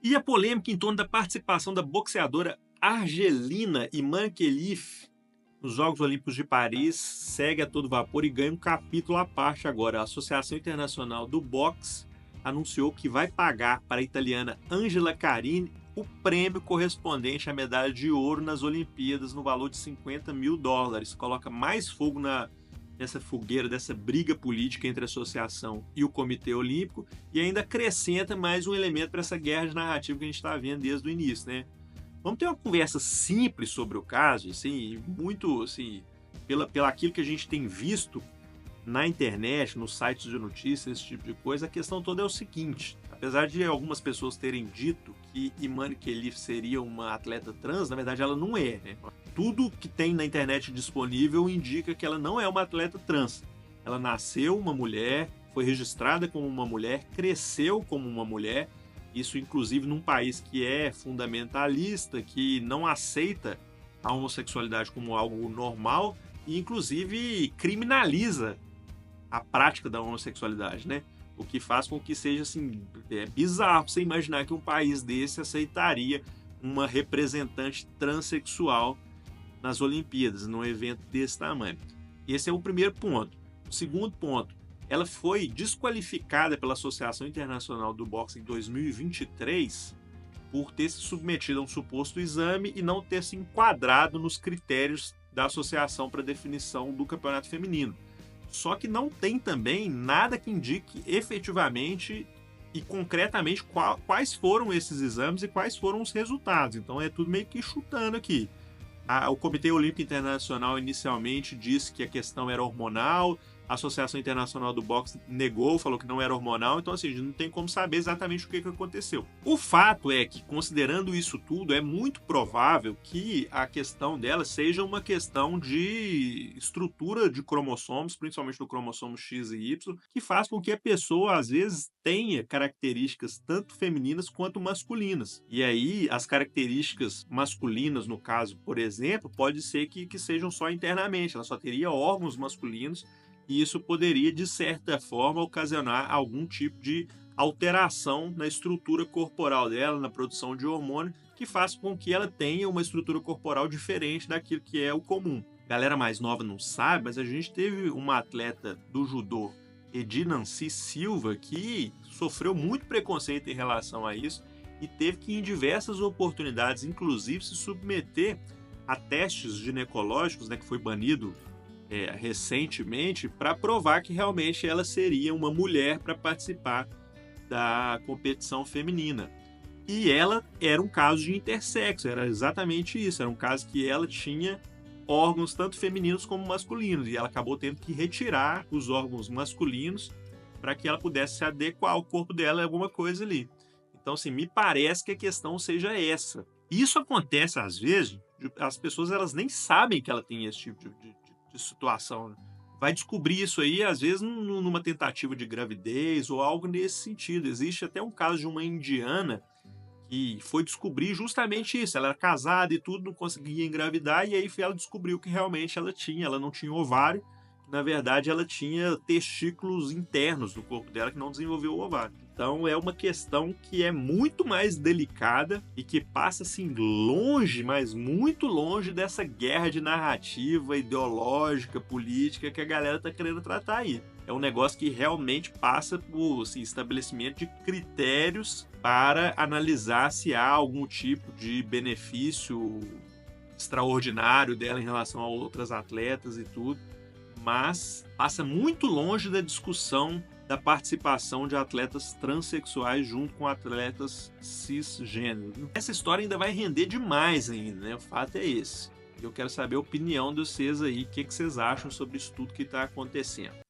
E a polêmica em torno da participação da boxeadora argelina Iman Khelif nos Jogos Olímpicos de Paris segue a todo vapor e ganha um capítulo à parte agora. A Associação Internacional do Boxe anunciou que vai pagar para a italiana Angela Carini o prêmio correspondente à medalha de ouro nas Olimpíadas no valor de US$ 50.000. Coloca mais fogo nessa fogueira, dessa briga política entre a associação e o Comitê Olímpico e ainda acrescenta mais um elemento para essa guerra de narrativa que a gente está vendo desde o início, né? Vamos ter uma conversa simples sobre o caso, assim, muito assim, pela aquilo que a gente tem visto na internet, nos sites de notícias, esse tipo de coisa. A questão toda é o seguinte: apesar de algumas pessoas terem dito que Iman Khelif seria uma atleta trans, na verdade ela não é, né? Tudo que tem na internet disponível indica que ela não é uma atleta trans. Ela nasceu uma mulher, foi registrada como uma mulher, cresceu como uma mulher. Isso, inclusive, num país que é fundamentalista, que não aceita a homossexualidade como algo normal e, inclusive, criminaliza a prática da homossexualidade, né? O que faz com que seja, assim, bizarro você imaginar que um país desse aceitaria uma representante transexual nas Olimpíadas, num evento desse tamanho. Esse é o primeiro ponto. O segundo ponto: ela foi desqualificada pela Associação Internacional do Boxe em 2023 por ter se submetido a um suposto exame e não ter se enquadrado nos critérios da associação para definição do campeonato feminino. Só que não tem também nada que indique efetivamente e concretamente quais foram esses exames e quais foram os resultados. Então é tudo meio que chutando aqui. O Comitê Olímpico Internacional inicialmente disse que a questão era hormonal, a Associação Internacional do Boxe negou, falou que não era hormonal, então assim, a gente não tem como saber exatamente o que aconteceu. O fato é que, considerando isso tudo, é muito provável que a questão dela seja uma questão de estrutura de cromossomos, principalmente do cromossomo X e Y, que faz com que a pessoa, às vezes, tenha características tanto femininas quanto masculinas. E aí, as características masculinas, no caso, por exemplo, pode ser que sejam só internamente, ela só teria órgãos masculinos, e isso poderia, de certa forma, ocasionar algum tipo de alteração na estrutura corporal dela, na produção de hormônio, que faz com que ela tenha uma estrutura corporal diferente daquilo que é o comum. A galera mais nova não sabe, mas a gente teve uma atleta do judô, Edinancy Silva, que sofreu muito preconceito em relação a isso e teve que, em diversas oportunidades, inclusive, se submeter a testes ginecológicos, né, que foi banido recentemente, para provar que realmente ela seria uma mulher para participar da competição feminina. E ela era um caso de intersexo, era exatamente isso, era um caso que ela tinha órgãos tanto femininos como masculinos, e ela acabou tendo que retirar os órgãos masculinos para que ela pudesse se adequar ao corpo dela em alguma coisa ali. Então, assim, me parece que a questão seja essa. Isso acontece às vezes, as pessoas elas nem sabem que ela tem esse tipo de situação, né? Vai descobrir isso aí, às vezes, numa tentativa de gravidez ou algo nesse sentido. Existe até um caso de uma indiana que foi descobrir justamente isso. Ela era casada e tudo, não conseguia engravidar, e aí ela descobriu que realmente ela não tinha ovário, que na verdade ela tinha testículos internos no corpo dela que não desenvolveu o ovário. Então é uma questão que é muito mais delicada e que passa assim longe, mas muito longe dessa guerra de narrativa ideológica, política que a galera tá querendo tratar aí. É um negócio que realmente passa por assim, estabelecimento de critérios para analisar se há algum tipo de benefício extraordinário dela em relação a outras atletas e tudo, mas passa muito longe da discussão da participação de atletas transexuais junto com atletas cisgênero. Essa história ainda vai render demais ainda, né? O fato é esse. Eu quero saber a opinião de vocês aí, o que vocês acham sobre isso tudo que está acontecendo.